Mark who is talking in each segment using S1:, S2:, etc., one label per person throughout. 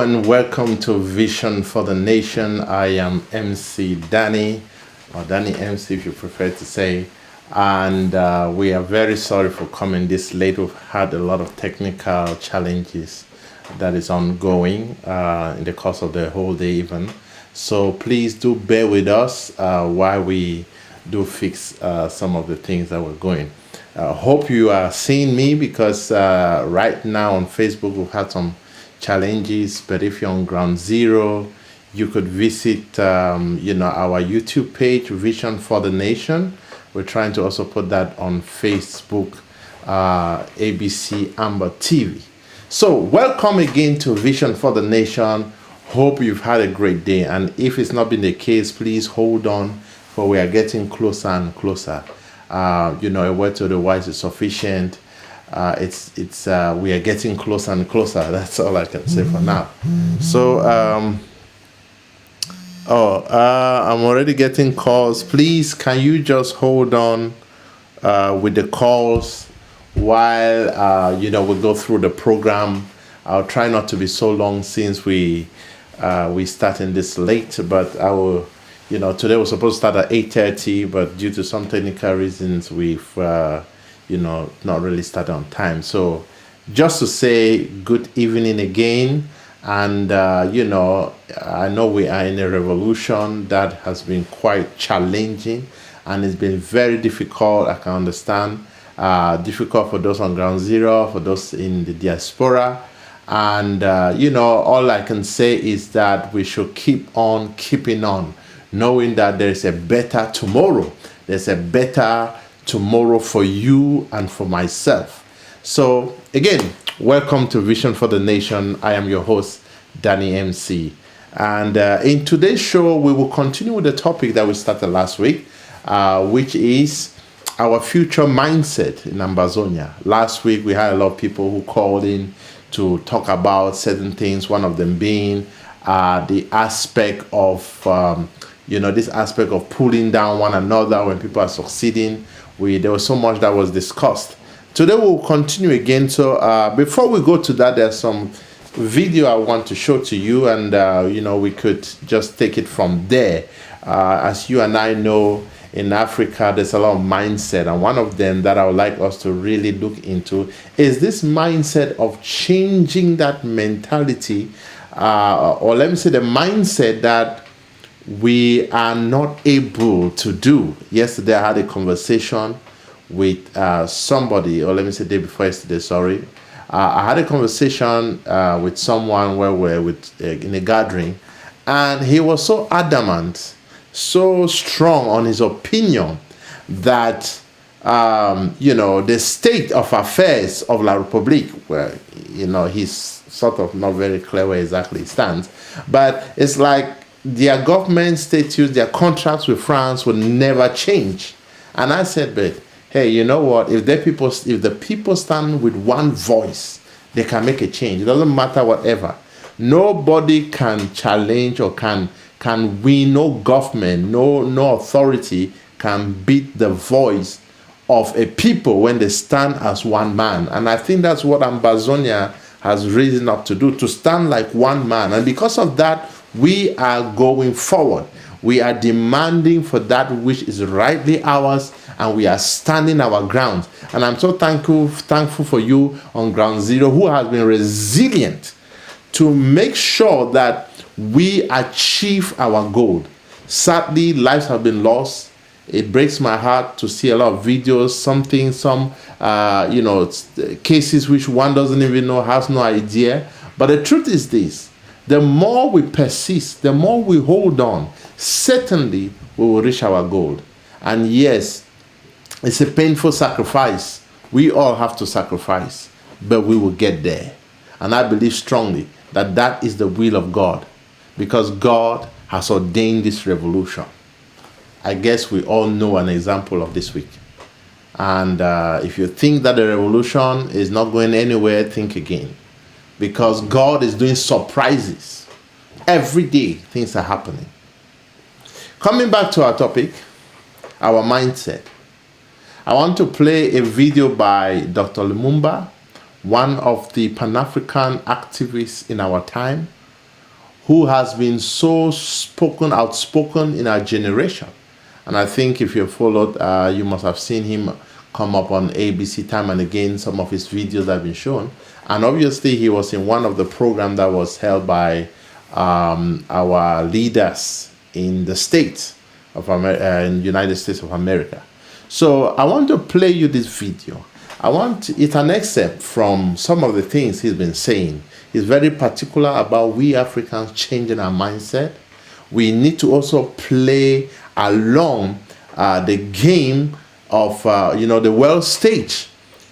S1: and welcome to Vision for the Nation. I am MC Danny, or Danny MC if you prefer to say. And we are very sorry for coming this late. We've had a lot of technical challenges that is ongoing in the course of the whole day even. So please do bear with us while we do fix some of the things that we're going. Hope you are seeing me because right now on Facebook we've had some challenges, but if you're on ground zero, you could visit our YouTube page, Vision for the Nation. We're trying to also put that on Facebook, ABC Amba TV. So welcome again to Vision for the Nation. Hope you've had a great day, and if it's not been the case, please hold on, for we are getting closer and closer. A word to the wise is sufficient. We are getting closer and closer. That's all I can say for now. So I'm already getting calls. Please, can you just hold on with the calls while we go through the program. I'll try not to be so long since we starting this late, but I will. Today was supposed to start at 8:30, but due to some technical reasons, we've not really started on time. So just to say good evening again. And, I know we are in a revolution that has been quite challenging, and it's been very difficult. I can understand. Difficult for those on ground zero, for those in the diaspora. And, all I can say is that we should keep on keeping on, knowing that there is a better tomorrow. There's a better tomorrow for you and for myself. So again, welcome to Vision for the Nation. I am your host, Danny MC. And in today's show, we will continue with the topic that we started last week, which is our future mindset in Ambazonia. Last week, we had a lot of people who called in to talk about certain things, one of them being the aspect of this aspect of pulling down one another when people are succeeding. There was so much that was discussed. Today we'll continue again. So before we go to that, there's some video I want to show to you, and we could just take it from there. As you and I know, in Africa there's a lot of mindset, and one of them that I would like us to really look into is this mindset of changing that mentality, or let me say the mindset that we are not able to do. Yesterday I had a conversation with somebody, or let me say day before yesterday, sorry. I had a conversation with someone where we're in a gathering, and he was so adamant, so strong on his opinion that the state of affairs of La République, where he's sort of not very clear where exactly he stands, but it's like their government status, their contracts with France will never change. And I said, but hey, you know what? If the people stand with one voice, they can make a change. It doesn't matter whatever. Nobody can challenge or can win. No government, no authority can beat the voice of a people when they stand as one man. And I think that's what Ambazonia has risen up to do, to stand like one man. And because of that, we are going forward. We are demanding for that which is rightly ours, and we are standing our ground. And I'm so thankful for you on ground zero who has been resilient to make sure that we achieve our goal. Sadly, lives have been lost. It breaks my heart to see a lot of videos, some cases which one doesn't even know, has no idea. But the truth is this: the more we persist, the more we hold on, certainly we will reach our goal. And yes, it's a painful sacrifice. We all have to sacrifice, but we will get there. And I believe strongly that that is the will of God, because God has ordained this revolution. I guess we all know an example of this week. And if you think that the revolution is not going anywhere, think again. Because God is doing surprises. Every day, things are happening. Coming back to our topic, our mindset. I want to play a video by Dr. Lumumba, one of the Pan-African activists in our time, who has been so outspoken in our generation. And I think if you followed, you must have seen him come up on ABC time and again. Some of his videos have been shown. And obviously, he was in one of the programs that was held by our leaders in the States of in United States of America. So I want to play you this video. It's an excerpt from some of the things he's been saying. He's very particular about we Africans changing our mindset. We need to also play along the game of the world stage.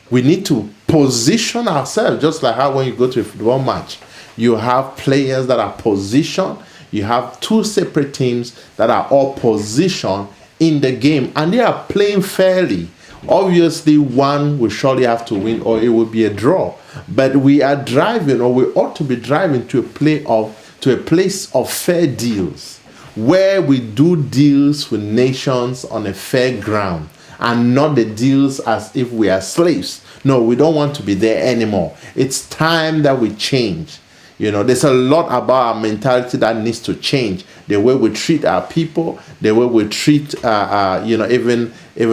S1: We need to position ourselves, just like how when you go to a football match, you have players that are positioned. You have two separate teams that are all positioned in the game, and they are playing fairly. Obviously, one will surely have to win, or it will be a draw. But we are driving, or we ought to be driving to a place of fair deals, where we do deals with nations on a fair ground, and not the deals as if we are slaves. No, we don't want to be there anymore. It's time that we change. There's a lot about our mentality that needs to change. The way we treat our people, the way we treat, even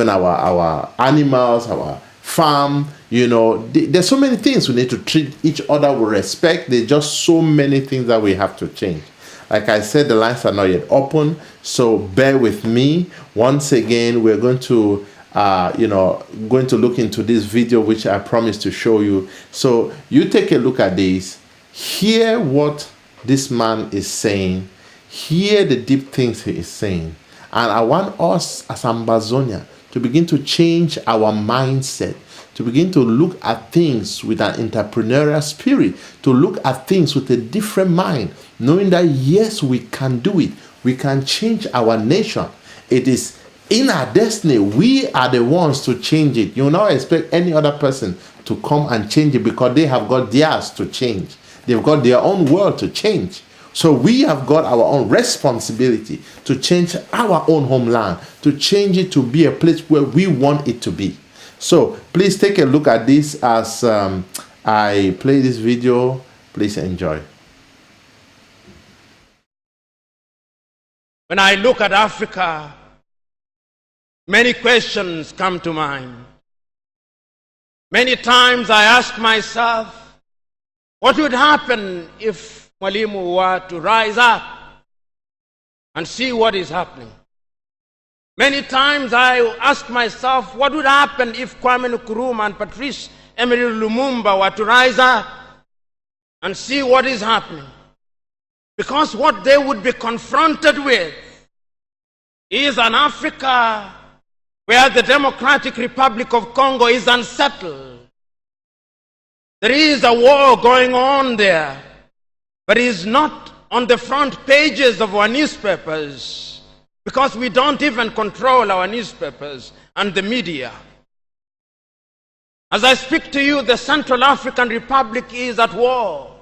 S1: our animals, our farm. There's so many things we need to treat each other with respect. There's just so many things that we have to change. Like I said, the lines are not yet open, so bear with me. Once again, we're going to look into this video, which I promised to show you. So you take a look at this. Hear what this man is saying. Hear the deep things he is saying. And I want us as Ambazonia to begin to change our mindset, to begin to look at things with an entrepreneurial spirit, to look at things with a different mind, knowing that yes, we can do it. We can change our nation. It is in our destiny. We are the ones to change it. You will not expect any other person to come and change it, because they have got theirs to change. They've got their own world to change. So we have got our own responsibility to change our own homeland, to change it to be a place where we want it to be. So please take a look at this as I play this video. Please enjoy.
S2: When I look at Africa, many questions come to mind. Many times I ask myself, what would happen if Mwalimu were to rise up and see what is happening? Many times I ask myself, what would happen if Kwame Nkrumah and Patrice Emery Lumumba were to rise up and see what is happening? Because what they would be confronted with is an Africa where the Democratic Republic of Congo is unsettled. There is a war going on there, but it is not on the front pages of our newspapers, because we don't even control our newspapers and the media. As I speak to you, the Central African Republic is at war,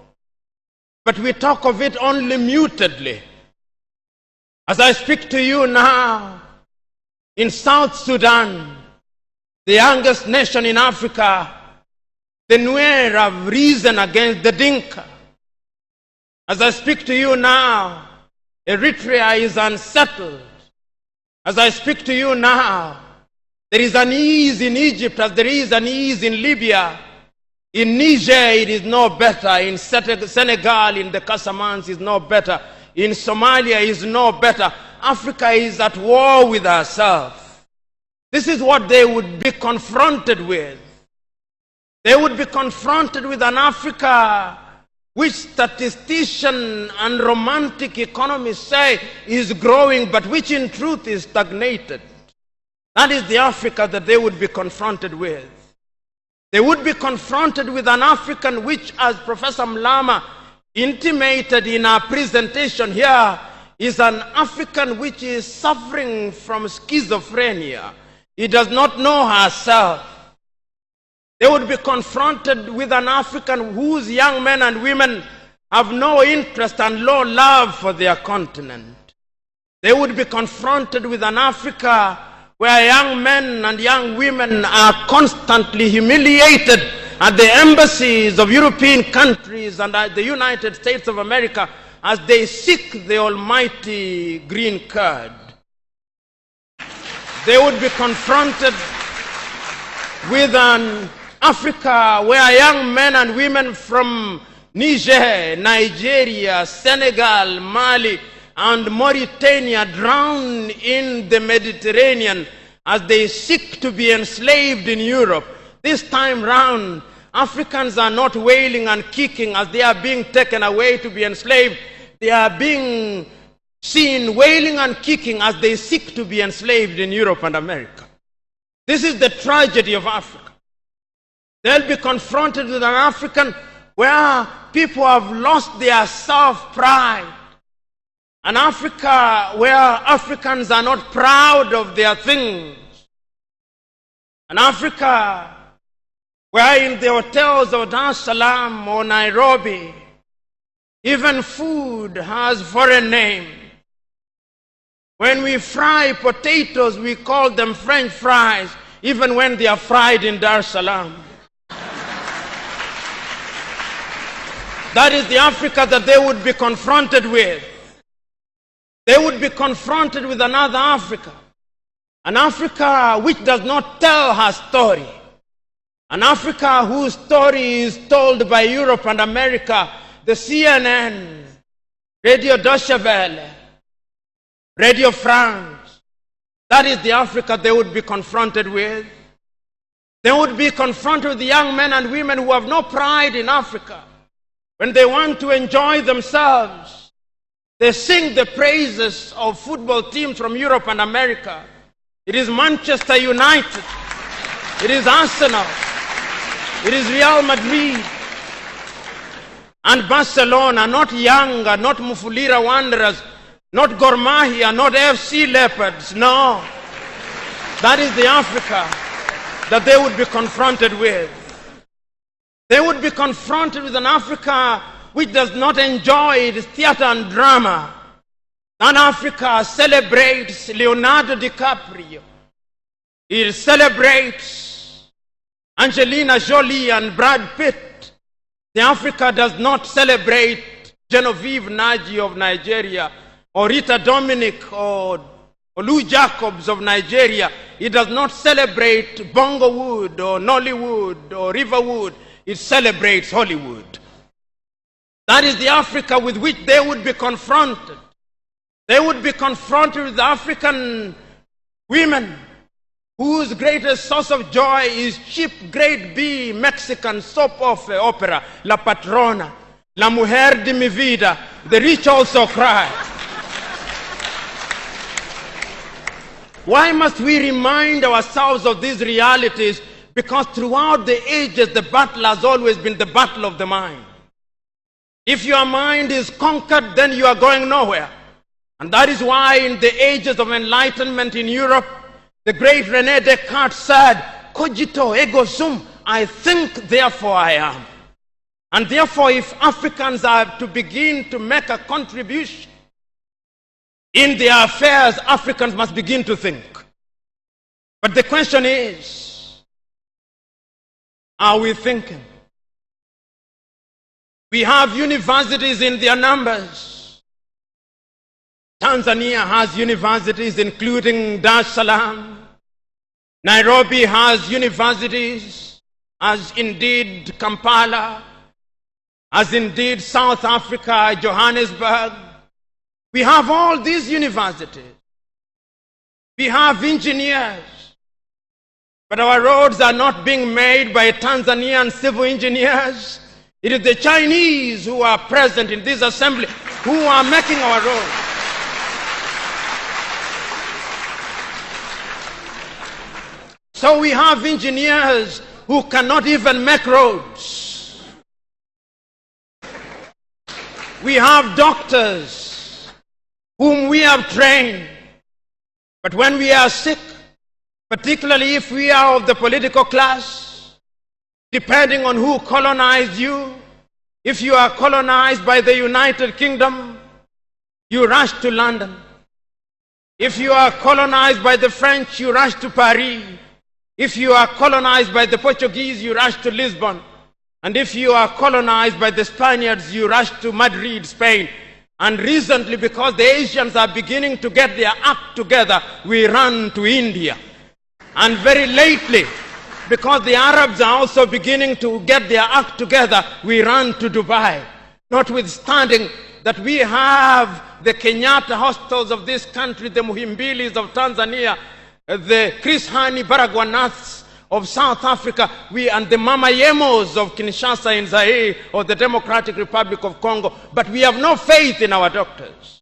S2: but we talk of it only mutedly. As I speak to you now, in South Sudan, the youngest nation in Africa, the Nuer have risen against the Dinka. As I speak to you now, Eritrea is unsettled. As I speak to you now, there is an ease in Egypt as there is an ease in Libya. In Niger, it is no better. In Senegal, in the Casamance, is no better. In Somalia, is no better. Africa is at war with herself. This is what they would be confronted with. They would be confronted with an Africa which statisticians and romantic economists say is growing, but which in truth is stagnated. That is the Africa that they would be confronted with. They would be confronted with an African which, as Professor Mlama intimated in our presentation here, is an African which is suffering from schizophrenia. He does not know herself. They would be confronted with an African whose young men and women have no interest and low love for their continent. They would be confronted with an Africa where young men and young women are constantly humiliated at the embassies of European countries and at the United States of America as they seek the almighty green curd. They would be confronted with an Africa where young men and women from Niger, Nigeria, Senegal, Mali, and Mauritania drown in the Mediterranean as they seek to be enslaved in Europe. This time round, Africans are not wailing and kicking as they are being taken away to be enslaved. They are being seen wailing and kicking as they seek to be enslaved in Europe and America. This is the tragedy of Africa. They'll be confronted with an African where people have lost their self-pride. An Africa where Africans are not proud of their things. An Africa where in the hotels of Dar es Salaam or Nairobi, even food has foreign names. When we fry potatoes, we call them French fries, even when they are fried in Dar es Salaam. That is the Africa that they would be confronted with. They would be confronted with another Africa. An Africa which does not tell her story. An Africa whose story is told by Europe and America, the CNN, Radio Deutsche Welle, Radio France. That is the Africa they would be confronted with. They would be confronted with young men and women who have no pride in Africa. When they want to enjoy themselves, they sing the praises of football teams from Europe and America. It is Manchester United. It is Arsenal. It is Real Madrid. And Barcelona, not Yanga, not Mufulira Wanderers, not Gor Mahia, not FC Leopards. No. That is the Africa that they would be confronted with. They would be confronted with an Africa which does not enjoy its theater and drama. An Africa celebrates Leonardo DiCaprio. It celebrates Angelina Jolie and Brad Pitt. The Africa does not celebrate Genevieve Naji of Nigeria or Rita Dominic or Lou Jacobs of Nigeria. It does not celebrate Bongowood or Nollywood or Riverwood. It celebrates Hollywood. That is the Africa with which they would be confronted. They would be confronted with African women whose greatest source of joy is cheap grade B Mexican soap opera, La Patrona, La Mujer de mi Vida, The Rich Also Cry. Why must we remind ourselves of these realities? Because throughout the ages, the battle has always been the battle of the mind. If your mind is conquered, then you are going nowhere. And that is why in the ages of enlightenment in Europe, the great René Descartes said, cogito ergo sum, I think, therefore I am. And therefore, if Africans are to begin to make a contribution in their affairs, Africans must begin to think. But the question is, are we thinking? We have universities in their numbers. Tanzania has universities including Dar es Salaam. Nairobi has universities, as indeed Kampala, as indeed South Africa, Johannesburg. We have all these universities. We have engineers. But our roads are not being made by Tanzanian civil engineers. It is the Chinese who are present in this assembly who are making our roads. So we have engineers who cannot even make roads. We have doctors whom we have trained. But when we are sick, particularly if we are of the political class, depending on who colonized you, if you are colonized by the United Kingdom, you rush to London. If you are colonized by the French, you rush to Paris. If you are colonized by the Portuguese, you rush to Lisbon. And if you are colonized by the Spaniards, you rush to Madrid, Spain. And recently, because the Asians are beginning to get their act together, we run to India. And very lately, because the Arabs are also beginning to get their act together, we run to Dubai. Notwithstanding that we have the Kenyatta hostels of this country, the Muhimbilis of Tanzania, the Chris Hani Baragwanaths of South Africa, and the Mama Yemos of Kinshasa in Zaire or the Democratic Republic of Congo, but we have no faith in our doctors.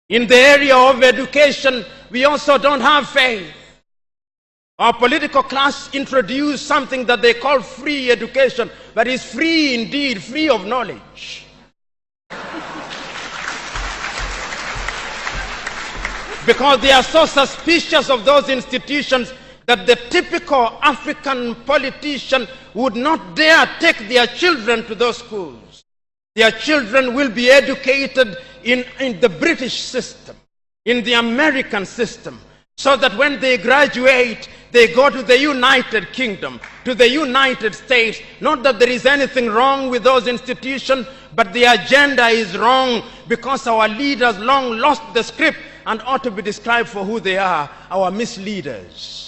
S2: In the area of education, we also don't have faith. Our political class introduced something that they call free education, but it's free indeed, free of knowledge. Because they are so suspicious of those institutions that the typical African politician would not dare take their children to those schools. Their children will be educated in the British system, in the American system, so that when they graduate, they go to the United Kingdom, to the United States. Not that there is anything wrong with those institutions, but the agenda is wrong because our leaders long lost the script and ought to be described for who they are, our misleaders.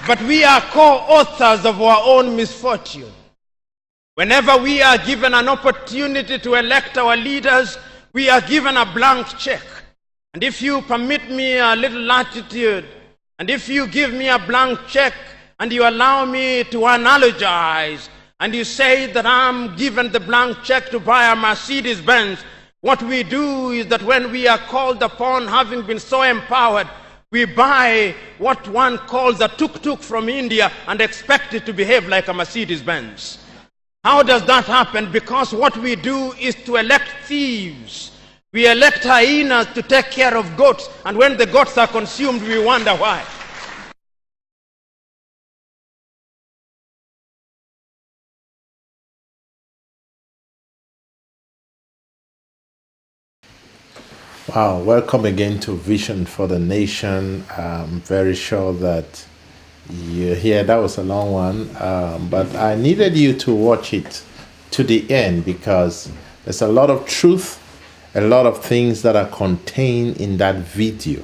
S2: But we are co-authors of our own misfortune. Whenever we are given an opportunity to elect our leaders, we are given a blank check. And if you permit me a little latitude, and if you give me a blank check, and you allow me to analogize, and you say that I'm given the blank check to buy a Mercedes Benz, what we do is that when we are called upon, having been so empowered, we buy what one calls a tuk-tuk from India and expect it to behave like a Mercedes Benz. How does that happen? Because what we do is to elect thieves. We elect hyenas to take care of goats, and when the goats are consumed, we wonder why.
S1: Wow, welcome again to Vision for the Nation. I'm very sure that you hear that was a long one, but I needed you to watch it to the end because there's a lot of truth, a lot of things that are contained in that video.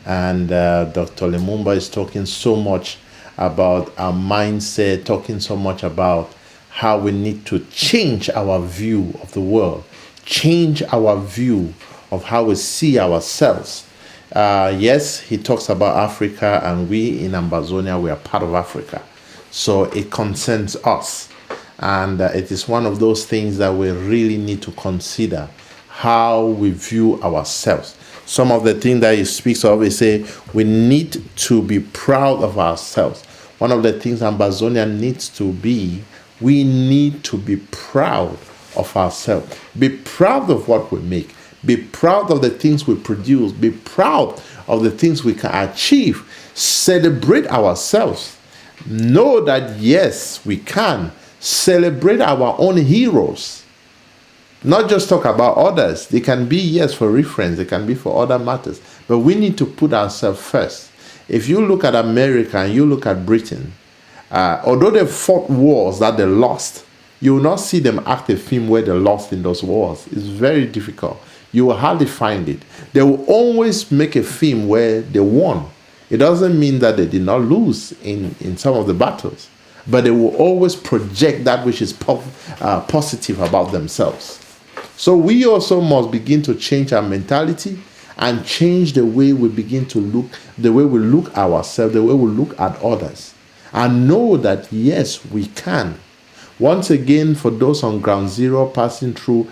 S1: And Dr. Lumumba is talking so much about our mindset, talking so much about how we need to change our view of the world, change our view of how we see ourselves. Yes, he talks about Africa, and we in Ambazonia, we are part of Africa. So it concerns us. And it is one of those things that we really need to consider, how we view ourselves. Some of the things that he speaks of is say we need to be proud of ourselves. One of the things Ambazonia needs to be, we need to be proud of ourselves. Be proud of what we make. Be proud of the things we produce. Be proud of the things we can achieve. Celebrate ourselves. Know that yes, we can. Celebrate our own heroes. Not just talk about others. They can be, yes, for reference. They can be for other matters. But we need to put ourselves first. If you look at America and you look at Britain, although they fought wars that they lost, you will not see them act a film where they lost in those wars. It's very difficult. You will hardly find it. They will always make a film where they won. It doesn't mean that they did not lose in some of the battles, but they will always project that which is positive about themselves. So we also must begin to change our mentality and change the way we begin to look, the way we look at ourselves, the way we look at others, and know that yes, we can. Once again, for those on ground zero passing through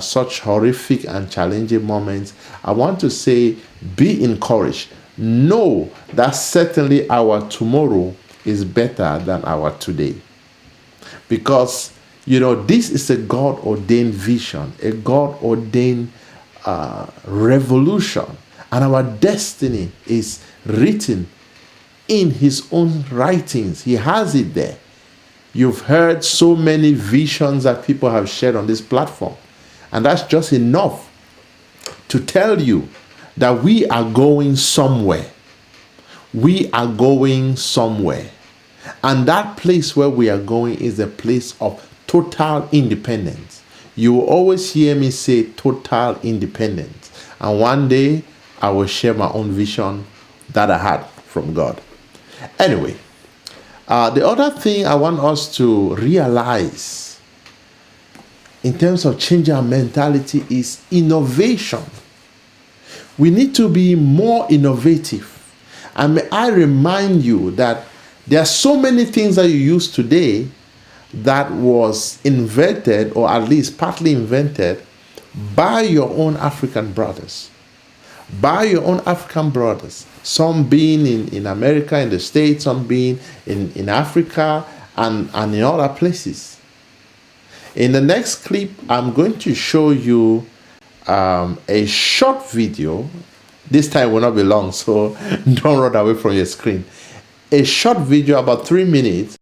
S1: such horrific and challenging moments, I want to say, be encouraged. Know that certainly our tomorrow is better than our today. Because, this is a God-ordained vision, a God-ordained revolution. And our destiny is written in his own writings. He has it there. You've heard so many visions that people have shared on this platform. And that's just enough to tell you that we are going somewhere. We are going somewhere. And that place where we are going is a place of total independence. You will always hear me say total independence. And one day, I will share my own vision that I had from God. Anyway, the other thing I want us to realize in terms of changing our mentality is innovation. We need to be more innovative. And may I remind you that there are so many things that you use today that was invented, or at least partly invented, by your own African brothers. By your own African brothers. Some being in America, in the States, some being in Africa, and in other places. In the next clip, I'm going to show you a short video. This time will not be long, so don't run away from your screen. A short video, about 3 minutes.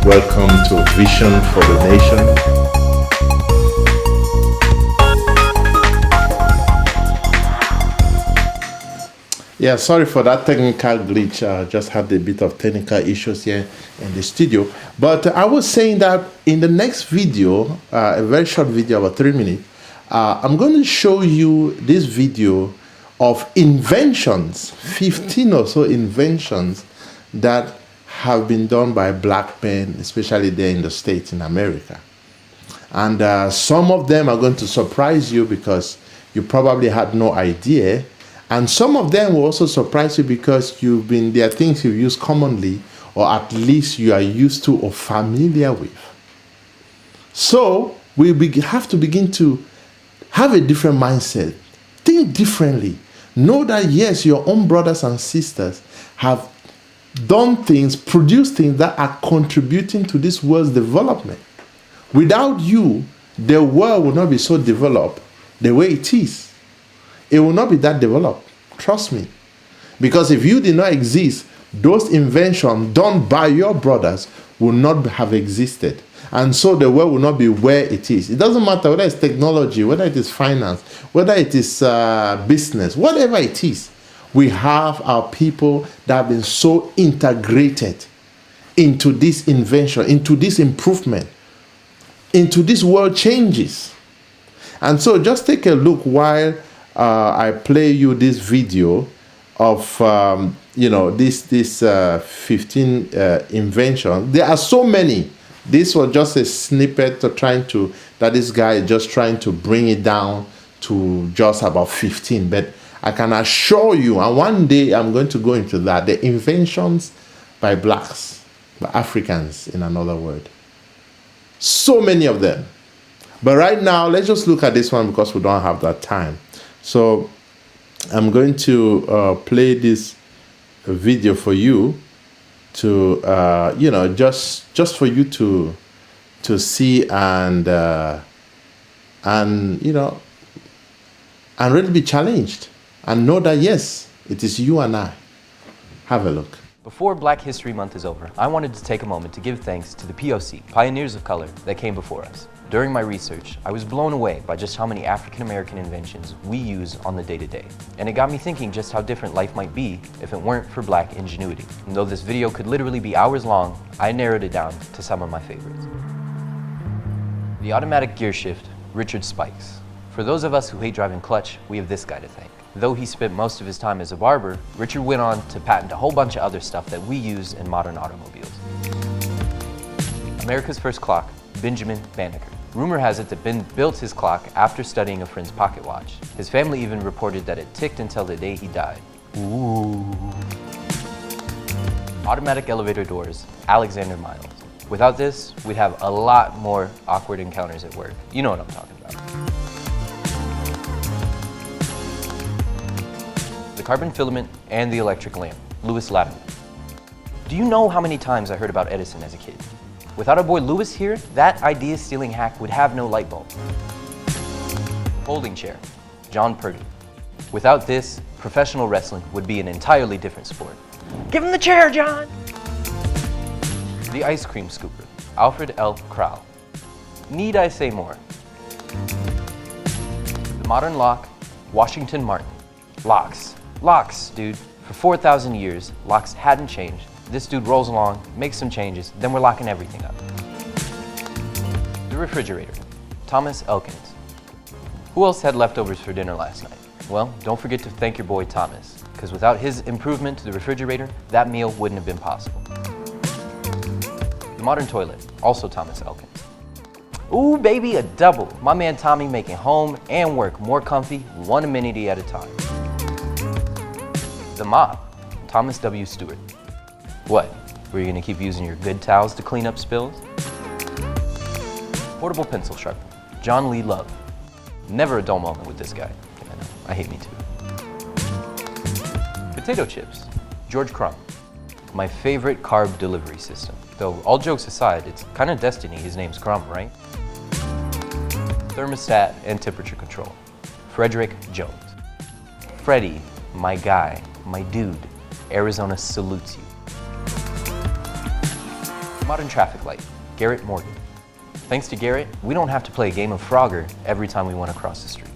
S1: Welcome to Vision for the Nation. Yeah, sorry for that technical glitch. Just had a bit of technical issues here in the studio. But I was saying that in the next video, a very short video, about 3 minutes, I'm going to show you this video of inventions, 15 or so inventions that have been done by black men, especially there in the States, in America. And some of them are going to surprise you because you probably had no idea. And some of them will also surprise you because there are things you use commonly, or at least you are used to or familiar with. So we have to begin to have a different mindset. Think differently. Know that yes, your own brothers and sisters have done things, produced things that are contributing to this world's development. Without you, the world will not be so developed the way it is. It will not be that developed. Trust me. Because if you did not exist, those inventions done by your brothers will not have existed. And so the world will not be where it is. It doesn't matter whether it's technology, whether it is finance, whether it is business, whatever it is. We have our people that have been so integrated into this invention, into this improvement, into this world changes. And so just take a look while I play you this video of this 15 inventions. There are so many. This was just a snippet that this guy is just trying to bring it down to just about 15. But I can assure you, and one day I'm going to go into that, the inventions by blacks, by Africans, in another word. So many of them. But right now, let's just look at this one because we don't have that time. So I'm going to play this video for you to, just for you to see and really be challenged. And know that, yes, it is you and I. Have a look.
S3: Before Black History Month is over, I wanted to take a moment to give thanks to the POC, pioneers of color, that came before us. During my research, I was blown away by just how many African-American inventions we use on the day-to-day. And it got me thinking just how different life might be if it weren't for black ingenuity. And though this video could literally be hours long, I narrowed it down to some of my favorites. The automatic gear shift, Richard Spikes. For those of us who hate driving clutch, we have this guy to thank. Though he spent most of his time as a barber, Richard went on to patent a whole bunch of other stuff that we use in modern automobiles. America's first clock, Benjamin Banneker. Rumor has it that Ben built his clock after studying a friend's pocket watch. His family even reported that it ticked until the day he died. Ooh. Automatic elevator doors, Alexander Miles. Without this, we'd have a lot more awkward encounters at work. You know what I'm talking about. The carbon filament and the electric lamp, Lewis Latimer. Do you know how many times I heard about Edison as a kid? Without our boy Lewis here, that idea-stealing hack would have no light bulb. Folding chair, John Purdue. Without this, professional wrestling would be an entirely different sport. Give him the chair, John! The ice cream scooper, Alfred L. Crowell. Need I say more? The modern lock, Washington Martin. Locks, dude. For 4,000 years, locks hadn't changed. This dude rolls along, makes some changes, then we're locking everything up. The refrigerator, Thomas Elkins. Who else had leftovers for dinner last night? Well, don't forget to thank your boy Thomas, because without his improvement to the refrigerator, that meal wouldn't have been possible. The modern toilet, also Thomas Elkins. Ooh, baby, a double. My man Tommy making home and work more comfy, one amenity at a time. The mop, Thomas W. Stewart. What, were you gonna keep using your good towels to clean up spills? Portable pencil sharpener, John Lee Love. Never a dull moment with this guy. I hate me too. Potato chips, George Crumb. My favorite carb delivery system. Though, all jokes aside, it's kind of destiny his name's Crumb, right? Thermostat and temperature control, Frederick Jones. Freddie, my guy, my dude, Arizona salutes you. Modern traffic light, Garrett Morgan. Thanks to Garrett, we don't have to play a game of Frogger every time we want to cross the street.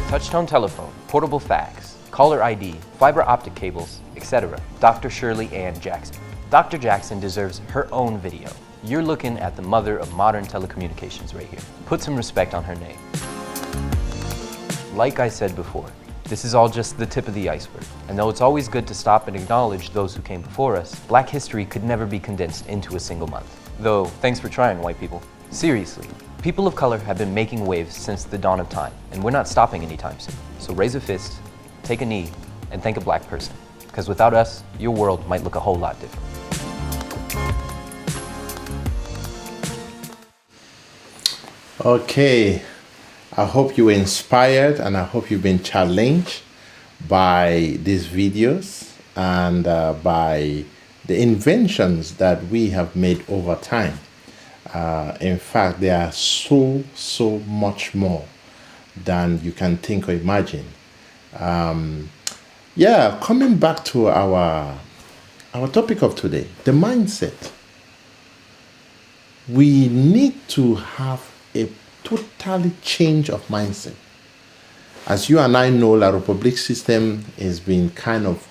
S3: Touchtone telephone, portable fax, caller ID, fiber optic cables, etc. Dr. Shirley Ann Jackson. Dr. Jackson deserves her own video. You're looking at the mother of modern telecommunications right here. Put some respect on her name. Like I said before, this is all just the tip of the iceberg. And though it's always good to stop and acknowledge those who came before us, Black history could never be condensed into a single month. Though, thanks for trying, white people. Seriously, people of color have been making waves since the dawn of time, and we're not stopping anytime soon. So raise a fist, take a knee, and thank a black person. Because without us, your world might look a whole lot different.
S1: Okay, I hope you were inspired and I hope you've been challenged by these videos and by the inventions that we have made over time. In fact, there are so much more than you can think or imagine. Yeah, coming back to our topic of today, the mindset. We need to have a totally change of mindset. As you and I know, the Republic system has been kind of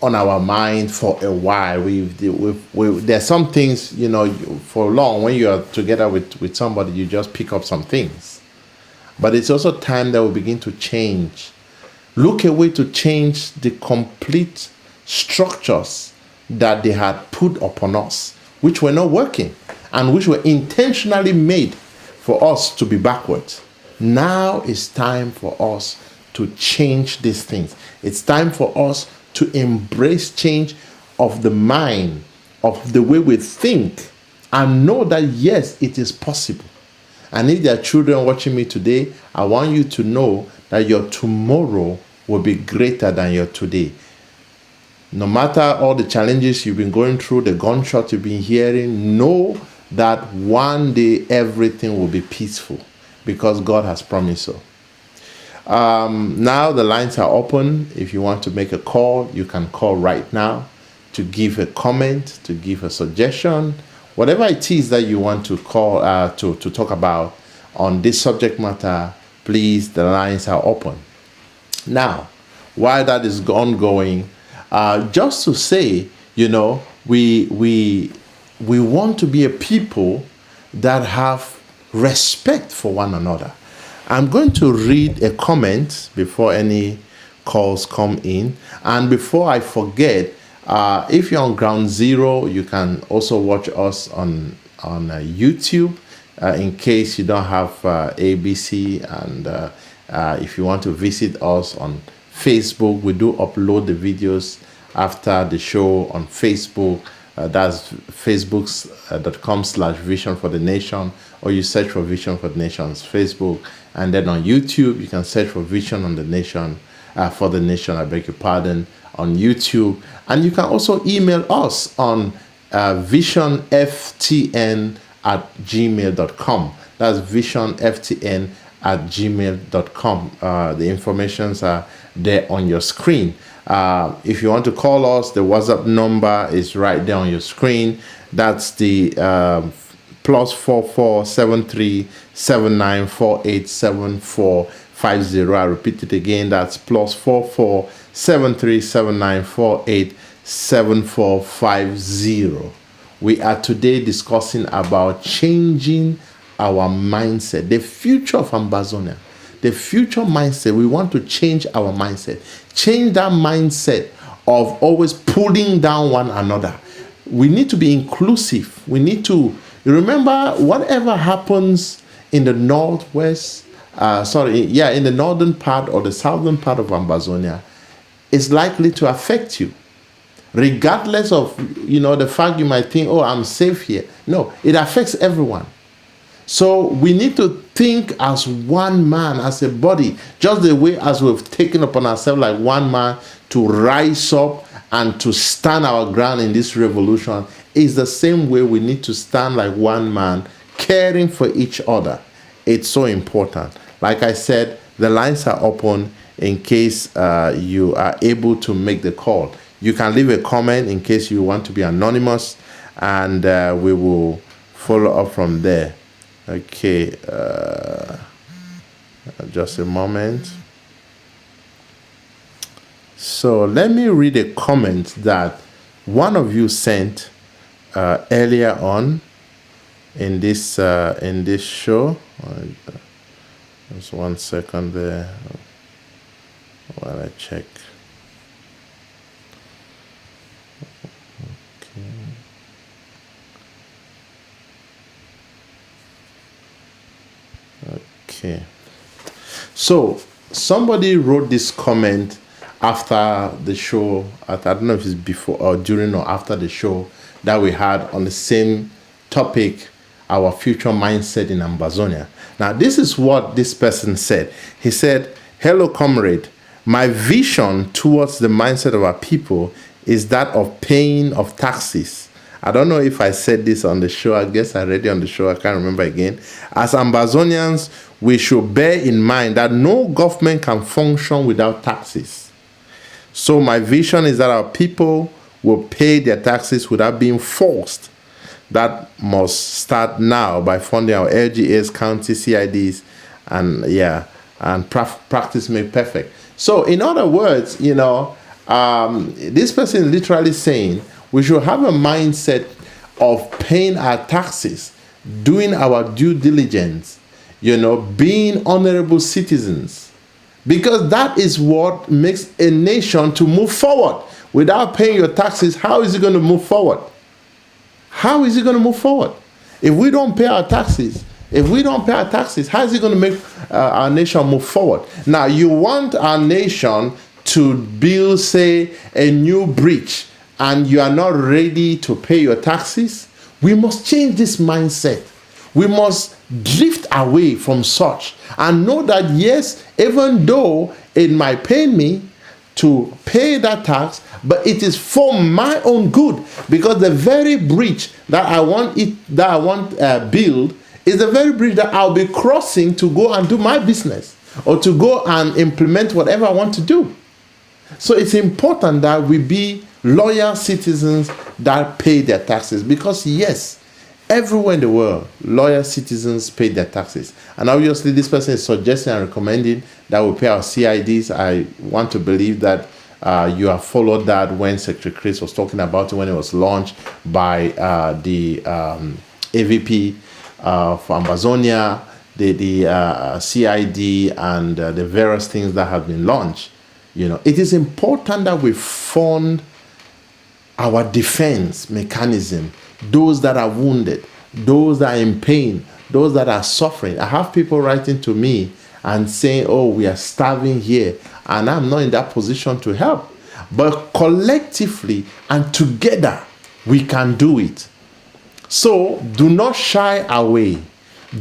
S1: on our mind for a while. There's some things, you know, for long, when you are together with somebody, you just pick up some things. But it's also time that we begin to change. Look a way to change the complete structures that they had put upon us, which were not working and which were intentionally made for us to be backwards. Now it's time for us to change these things. It's time for us to embrace change of the mind, of the way we think, and know that yes, it is possible. And if there are children watching me today, I want you to know that your tomorrow will be greater than your today. No matter all the challenges you've been going through, the gunshots you've been hearing, know that one day everything will be peaceful because God has promised so. Now the lines are open. If you want to make a call, you can call right now to give a comment, to give a suggestion, whatever it is that you want to call to talk about on this subject matter. Please, the lines are open. Now, while that is ongoing, just to say, you know, we want to be a people that have respect for one another. I'm going to read a comment before any calls come in. And before I forget, if you're on Ground Zero, you can also watch us on YouTube in case you don't have ABC. And if you want to visit us on Facebook, we do upload the videos after the show on Facebook. That's facebook.com/Vision for the Nation, or you search for Vision for the Nation's Facebook. And then on YouTube, you can search for Vision on the Nation, for the Nation, I beg your pardon, on YouTube. And you can also email us on visionftn@gmail.com. That's visionftn@gmail.com. The informations are there on your screen. If you want to call us, the WhatsApp number is right there on your screen. That's the +447379487450. I repeat it again. That's +447379487450. We are today discussing about changing our mindset, the future of Ambazonia, the future mindset. We want to change our mindset, change that mindset of always pulling down one another. We need to be inclusive. We need to remember whatever happens in the northwest, in the northern part or the southern part of Ambazonia is likely to affect you. Regardless of, the fact you might think, oh, I'm safe here. No, it affects everyone. So we need to think as one man, as a body, just the way as we've taken upon ourselves like one man to rise up and to stand our ground in this revolution. Is the same way we need to stand like one man, caring for each other. It's so important. Like I said, the lines are open in case you are able to make the call. You can leave a comment in case you want to be anonymous, and we will follow up from there. Okay, just a moment. So let me read a comment that one of you sent earlier on in this show. Just 1 second there while I check. Okay. So somebody wrote this comment after the show. I don't know if it's before or during or after the show that we had on the same topic, our future mindset in Ambazonia. Now, this is what this person said. He said, "Hello, comrade. My vision towards the mindset of our people is that of paying of taxes." I don't know if I said this on the show. I guess I read it on the show. I can't remember again. As Ambazonians, we should bear in mind that no government can function without taxes. So my vision is that our people will pay their taxes without being forced. That must start now by funding our LGAs, county CIDs, and practice make perfect. So in other words, this person is literally saying we should have a mindset of paying our taxes, doing our due diligence, being honorable citizens, because that is what makes a nation to move forward. Without paying your taxes, how is it going to move forward? How is it going to move forward? If we don't pay our taxes, how is it going to make our nation move forward? Now, you want our nation to build, say, a new bridge, and you are not ready to pay your taxes. We must change this mindset. We must drift away from such and know that, yes, even though it might pain me to pay that tax, but it is for my own good, because the very bridge that I want build is the very bridge that I'll be crossing to go and do my business or to go and implement whatever I want to do. So it's important that we be loyal citizens that pay their taxes, because yes, everywhere in the world, loyal citizens pay their taxes. And obviously this person is suggesting and recommending that we pay our CIDs. I want to believe that you have followed that when Secretary Chris was talking about it when it was launched by the AVP for Ambazonia, the CID, and the various things that have been launched. It is important that we fund our defense mechanism, those that are wounded, those that are in pain, those that are suffering. I have people writing to me and saying, oh, we are starving here, and I'm not in that position to help. But collectively and together, we can do it. So do not shy away.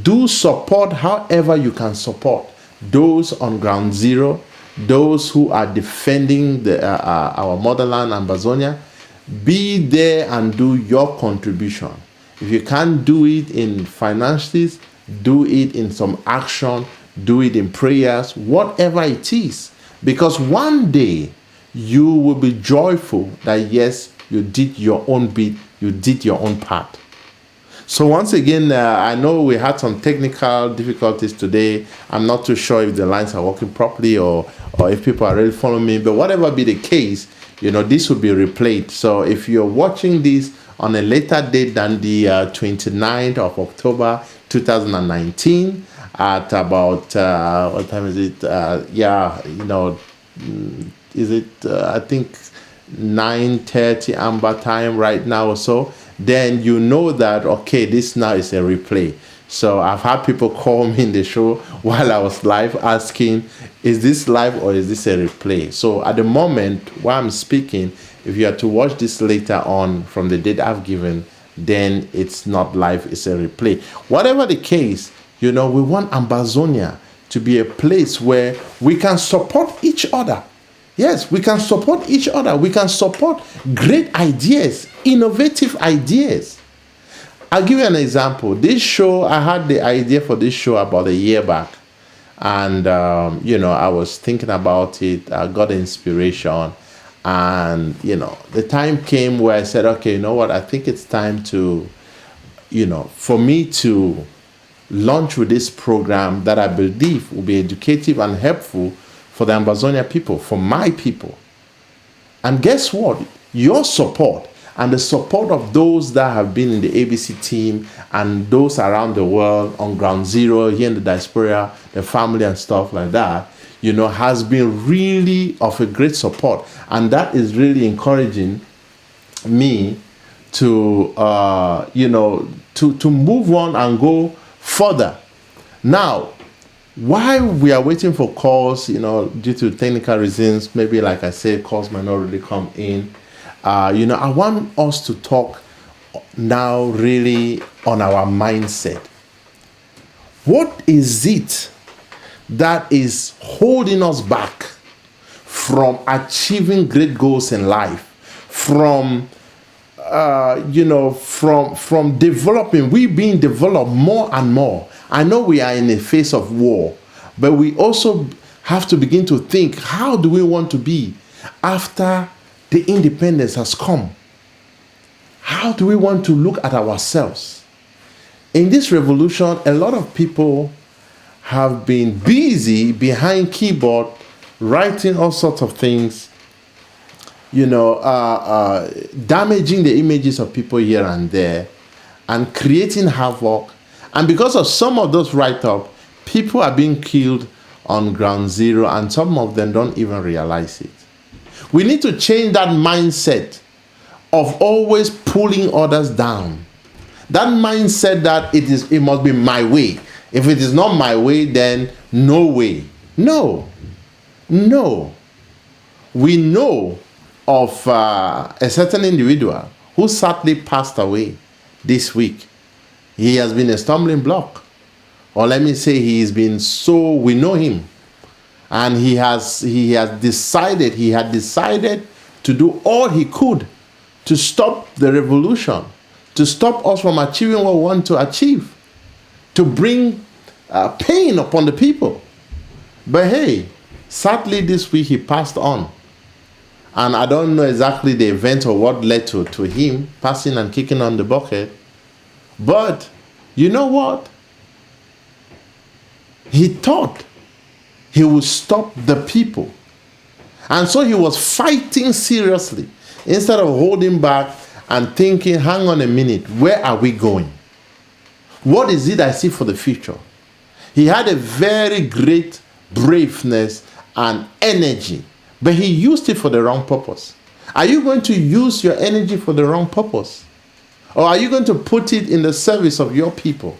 S1: Do support however you can support those on ground zero, those who are defending our motherland, Ambazonia. Be there and do your contribution. If you can't do it in finances, do it in some action, do it in prayers, whatever it is. Because one day you will be joyful that yes, you did your own bit, you did your own part. So once again, I know we had some technical difficulties today. I'm not too sure if the lines are working properly or if people are really following me. But whatever be the case, this will be replayed. So if you're watching this on a later date than the 29th of October 2019 at about, what time is it? Is it, I think, 9:30 Amba time right now or so, then you know that, okay, this now is a replay. So I've had people call me in the show while I was live asking, is this live or is this a replay? So at the moment while I'm speaking, if you are to watch this later on from the date I've given, then it's not live, it's a replay. Whatever the case, we want Ambazonia to be a place where we can support each other. Yes, we can support each other. We can support great ideas, innovative ideas. I'll give you an example. This show, I had the idea for this show about a year back. And, I was thinking about it. I got inspiration. And, the time came where I said, okay, you know what? I think it's time to, for me to launch with this program that I believe will be educative and helpful for the Ambazonia people, for my people. And guess what? Your support and the support of those that have been in the ABC team and those around the world on ground zero, here in the diaspora, the family and stuff like that, has been really of a great support. And that is really encouraging me to, to move on and go further. Now, while we are waiting for calls, due to technical reasons, maybe like I said, calls might not really come in. I want us to talk now really on our mindset. What is it that is holding us back from achieving great goals in life? From developing, we being developed more and more. I know we are in a phase of war, but we also have to begin to think, how do we want to be after the independence has come? How do we want to look at ourselves? In this revolution, a lot of people have been busy behind keyboard, writing all sorts of things, damaging the images of people here and there, and creating havoc. And because of some of those write-ups, people are being killed on ground zero, and some of them don't even realize it. We need to change that mindset of always pulling others down. That mindset that it must be my way. If it is not my way, then no way. No. We know of a certain individual who sadly passed away this week. He has been a stumbling block. Or let me say we know him. And he had decided to do all he could to stop the revolution, to stop us from achieving what we want to achieve, to bring pain upon the people. But hey, sadly this week he passed on. And I don't know exactly the event or what led to him passing and kicking on the bucket. But you know what? He thought he would stop the people. And so he was fighting seriously instead of holding back and thinking, hang on a minute, where are we going? What is it I see for the future? He had a very great braveness and energy, but he used it for the wrong purpose. Are you going to use your energy for the wrong purpose? Or are you going to put it in the service of your people?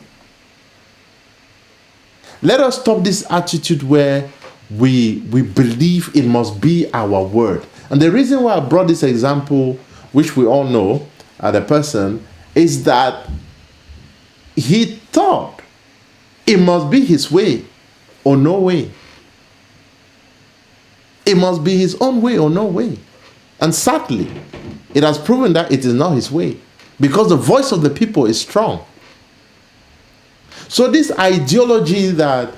S1: Let us stop this attitude where we believe it must be our word. And the reason why I brought this example, which we all know, the person, is that he thought it must be his way or no way. It must be his own way or no way. And sadly, it has proven that it is not his way, because the voice of the people is strong. So this ideology that,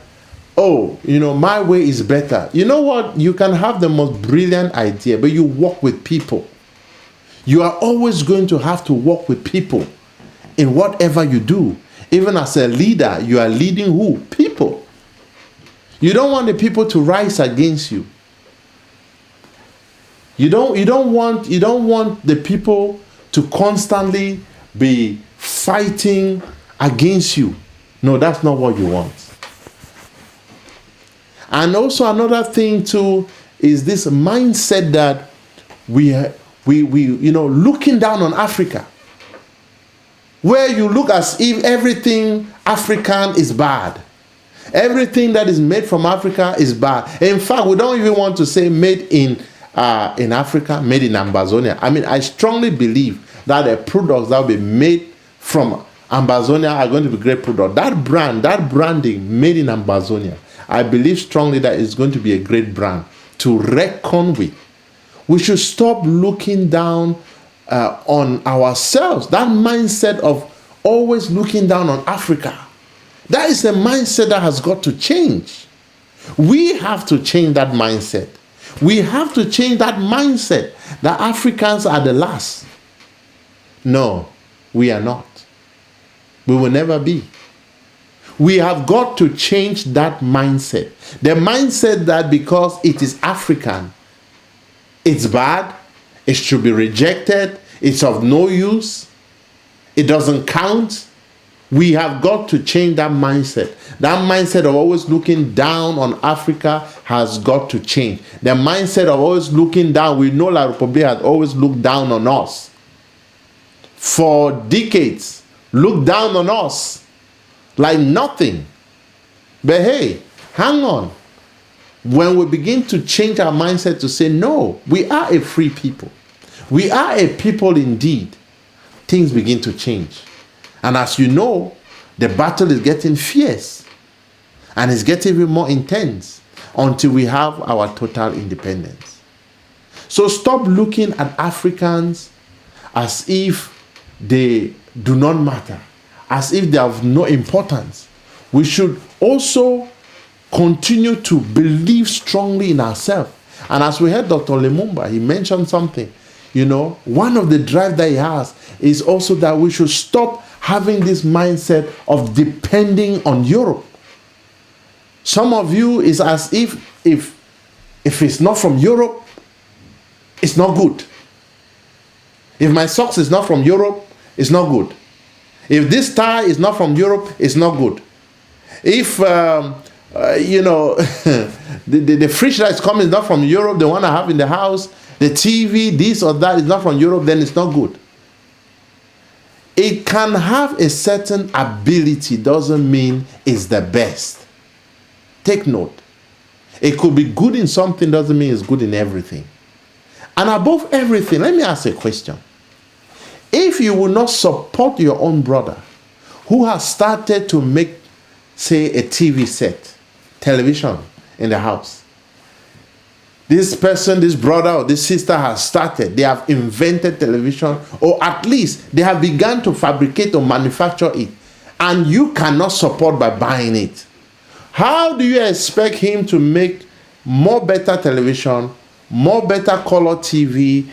S1: oh, my way is better. You know what? You can have the most brilliant idea, but you work with people. You are always going to have to work with people in whatever you do. Even as a leader, you are leading who? People. You don't want the people to rise against you. You don't want the people to constantly be fighting against you. No, that's not what you want. And also another thing too is this mindset that we looking down on Africa, where you look as if everything African is bad. Everything that is made from Africa is bad. In fact, we don't even want to say made in Africa, made in Ambazonia. I mean, I strongly believe that the products that will be made from Ambazonia are going to be great products. That branding, made in Ambazonia, I believe strongly that it's going to be a great brand to reckon with. We should stop looking down on ourselves. That mindset of always looking down on Africa, that is a mindset that has got to change. We have to change that mindset. We have to change that mindset that Africans are the last. No, we are not. We will never be. We have got to change that mindset. The mindset that because it is African, it's bad, it should be rejected, it's of no use, it doesn't count. We have got to change that mindset. That mindset of always looking down on Africa has got to change. The mindset of always looking down, we know La Republic has always looked down on us. For decades, looked down on us like nothing. But hey, hang on. When we begin to change our mindset to say, no, we are a free people. We are a people indeed. Things begin to change. And as you know, the battle is getting fierce. And it's getting even more intense until we have our total independence. So stop looking at Africans as if they do not matter, as if they have no importance. We should also continue to believe strongly in ourselves. And as we heard Dr. Lumumba, he mentioned something. One of the drive that he has is also that we should stop having this mindset of depending on Europe. Some of you is as if it's not from Europe, it's not good. If my socks is not from Europe, it's not good. If this tie is not from Europe, it's not good. If the fridge that is coming is not from Europe, the one I have in the house, the TV, this or that is not from Europe, then it's not good. It can have a certain ability, doesn't mean it's the best. Take note. It could be good in something, doesn't mean it's good in everything. And above everything, let me ask a question. If you will not support your own brother who has started to make, say, a TV set, television in the house, this person, this brother or this sister has started, they have invented television, or at least they have begun to fabricate or manufacture it, and you cannot support by buying it, how do you expect him to make more better television, more better color TV,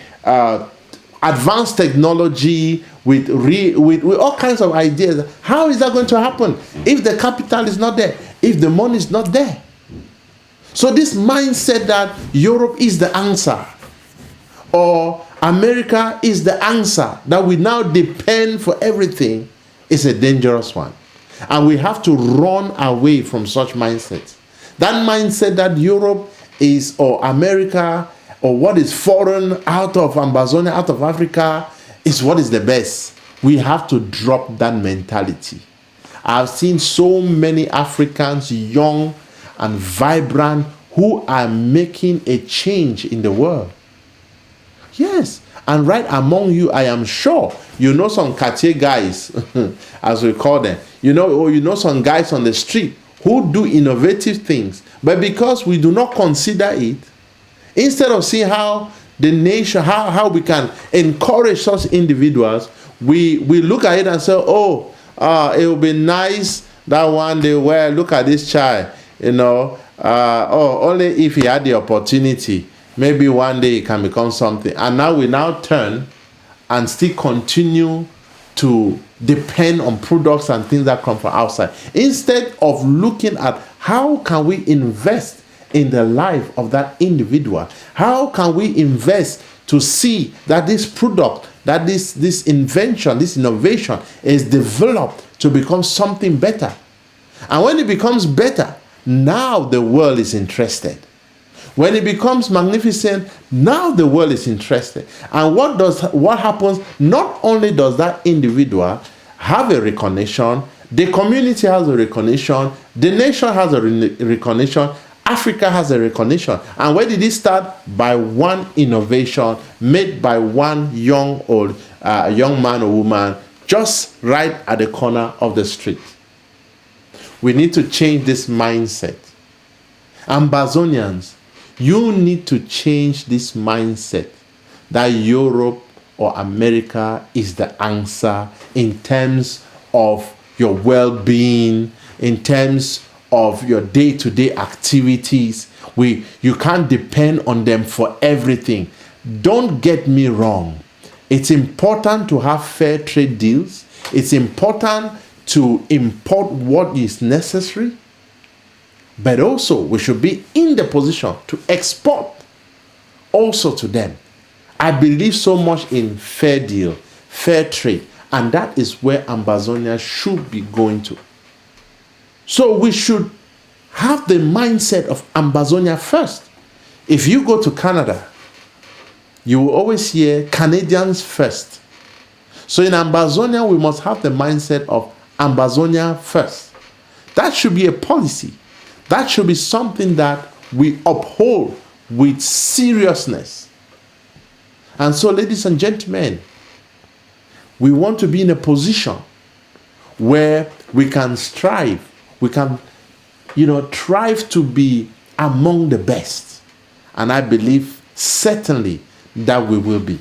S1: advanced technology with all kinds of ideas? How is that going to happen if the capital is not there, if the money is not there? So this mindset that Europe is the answer or America is the answer, that we now depend for everything, is a dangerous one. And we have to run away from such mindsets. That mindset that Europe is, or America, or what is foreign out of Ambazonia, out of Africa, is what is the best. We have to drop that mentality. I've seen so many Africans, young and vibrant, who are making a change in the world. Yes, and right among you, I am sure, you know some Cartier guys, as we call them, or you know some guys on the street who do innovative things, but because we do not consider it, instead of seeing how the nation, how we can encourage such individuals, we look at it and say, it will be nice That one day where look at this child, only if he had the opportunity, maybe one day he can become something. And now we now turn and still continue to depend on products and things that come from outside, instead of looking at how can we invest in the life of that individual. How can we invest to see that this product, that this invention, this innovation is developed to become something better. And when it becomes better, now the world is interested. When it becomes magnificent, now the world is interested. And what happens? Not only does that individual have a recognition, the community has a recognition, the nation has a recognition, Africa has a recognition. And where did it start? By one innovation made by one young man or woman just right at the corner of the street. We need to change this mindset. Ambazonians, you need to change this mindset that Europe or America is the answer in terms of your well-being, in terms of your day-to-day activities. You can't depend on them for everything. Don't get me wrong. It's important to have fair trade deals. It's important to import what is necessary. But also, we should be in the position to export also to them. I believe so much in fair deal, fair trade, and that is where Ambazonia should be going to. So we should have the mindset of Ambazonia first. If you go to Canada, you will always hear Canadians first. So in Ambazonia, we must have the mindset of Ambazonia first. That should be a policy. That should be something that we uphold with seriousness. And so, ladies and gentlemen, we want to be in a position where we can strive. We can, thrive to be among the best. And I believe certainly that we will be.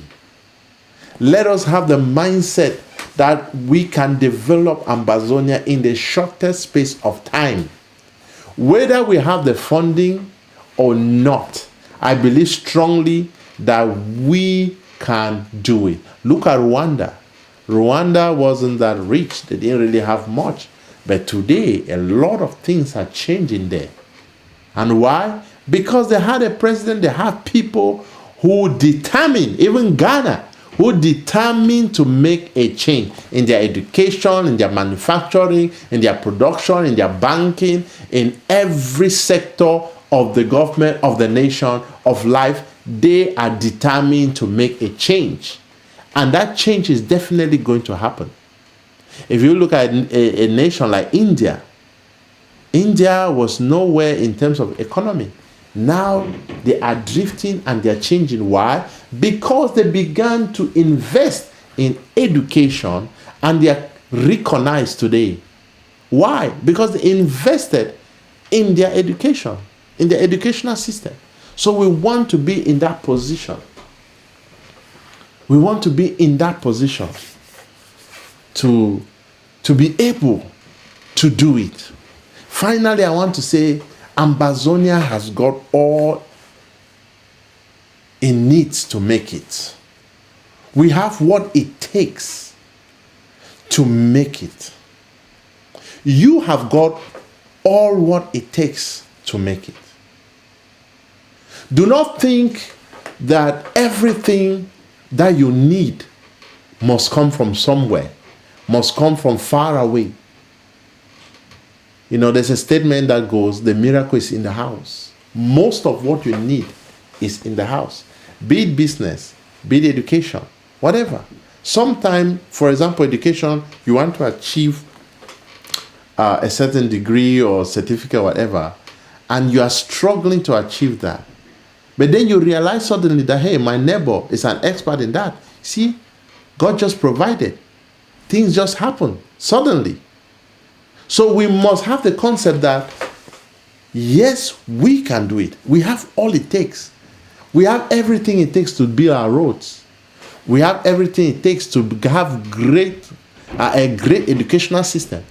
S1: Let us have the mindset that we can develop Ambazonia in the shortest space of time. Whether we have the funding or not, I believe strongly that we can do it. Look at Rwanda. Rwanda wasn't that rich. They didn't really have much. But today, a lot of things are changing there. And why? Because they had a president, they have people who determined, even Ghana, who determined to make a change in their education, in their manufacturing, in their production, in their banking, in every sector of the government, of the nation, of life. They are determined to make a change. And that change is definitely going to happen. If you look at a nation like India, India was nowhere in terms of economy. Now they are drifting and they are changing. Why? Because they began to invest in education and they are recognized today. Why? Because they invested in their education, in the educational system. So we want to be in that position. We want to be in that position to be able to do it. Finally, I want to say Ambazonia has got all it needs to make it. We have what it takes to make it. You have got all what it takes to make it. Do not think that everything that you need must come from somewhere, must come from far away. There's a statement that goes, the miracle is in the house. Most of what you need is in the house. Be it business, be it education, whatever. Sometimes, for example, education, you want to achieve a certain degree or certificate or whatever, and you are struggling to achieve that. But then you realize suddenly that, hey, my neighbor is an expert in that. See, God just provided. Things just happen suddenly. So we must have the concept that, yes, we can do it. We have all it takes. We have everything it takes to build our roads. We have everything it takes to have a great educational system.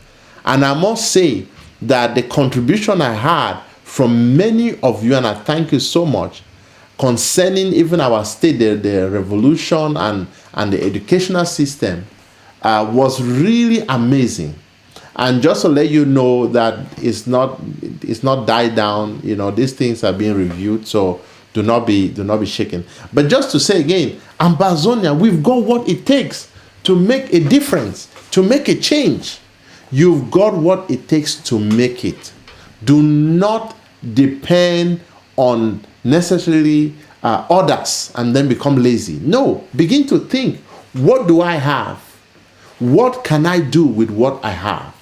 S1: And I must say that the contribution I had from many of you, and I thank you so much, concerning even our state, the revolution and the educational system, was really amazing. And just to let you know that it's not died down. These things are being reviewed, so do not be shaken. But just to say again, Ambazonia, we've got what it takes to make a difference, to make a change. You've got what it takes to make it. Do not depend on necessarily others and then become lazy. No, begin to think, what do I have? What can I do with what I have?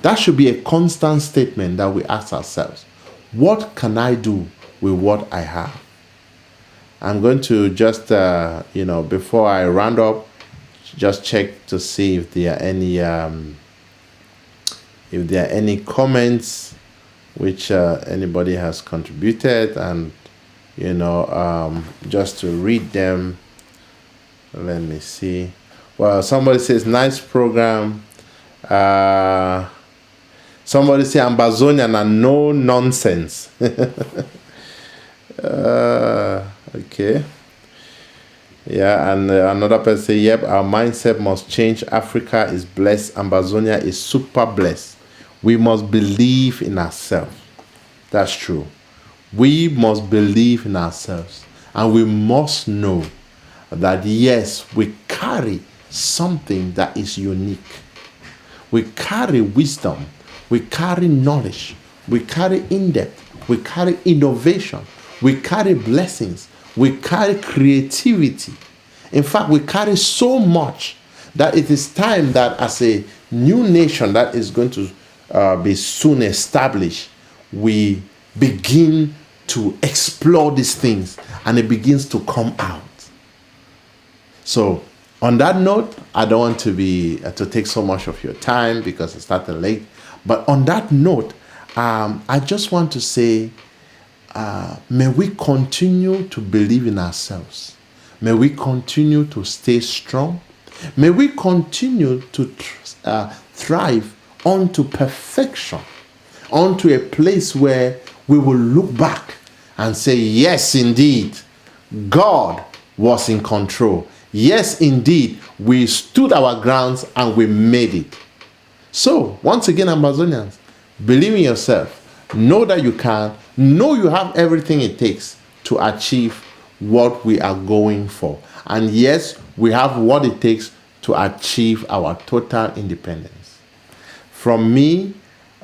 S1: That should be a constant statement that we ask ourselves. What can I do with what I have? I'm going to just, before I round up, just check to see if there are any comments which anybody has contributed, and just to read them. Let me see. Well, somebody says nice program. Somebody say Ambazonia and no nonsense. Okay. Yeah, and another person say, yep, our mindset must change. Africa is blessed. Ambazonia is super blessed. We must believe in ourselves. That's true. We must believe in ourselves. And we must know that, yes, we carry something that is unique. We carry wisdom. We carry knowledge. We carry in-depth. We carry innovation. We carry blessings. We carry creativity. In fact, we carry so much that it is time that as a new nation that is going to be soon established, we begin to explore these things and it begins to come out. So on that note, I don't want to take so much of your time because it's starting late. But on that note, I just want to say, may we continue to believe in ourselves. May we continue to stay strong. May we continue to thrive unto perfection, unto a place where we will look back and say, yes, indeed, God was in control. Yes, indeed, we stood our grounds and we made it. So, once again, Ambazonians, believe in yourself. Know that you can. Know you have everything it takes to achieve what we are going for. And yes, we have what it takes to achieve our total independence. From me,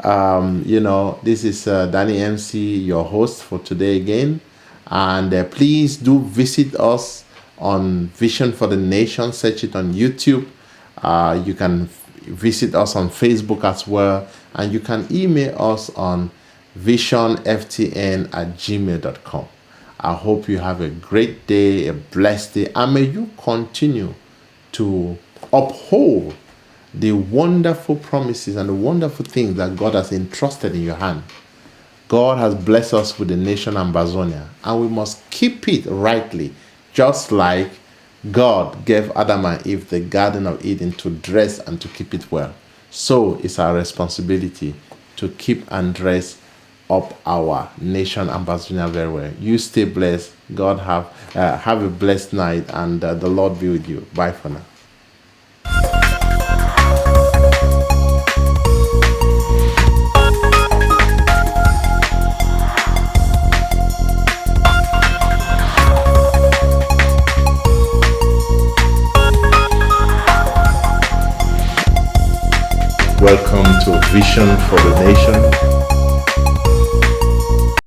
S1: this is Danny MC, your host for today again. And please do visit us on Vision for the Nation. Search it on YouTube. You can visit us on Facebook as well. And you can email us on visionftn@gmail.com. I hope you have a great day, a blessed day, and may you continue to uphold the wonderful promises and the wonderful things that God has entrusted in your hand. God has blessed us with the nation Ambazonia, and we must keep it rightly, just like God gave Adam and Eve the Garden of Eden to dress and to keep it well. So it's our responsibility to keep and dress up our nation Ambazonia very well. You stay blessed. God have a blessed night, and the Lord be with you. Bye for now. Welcome to Vision for the Nation.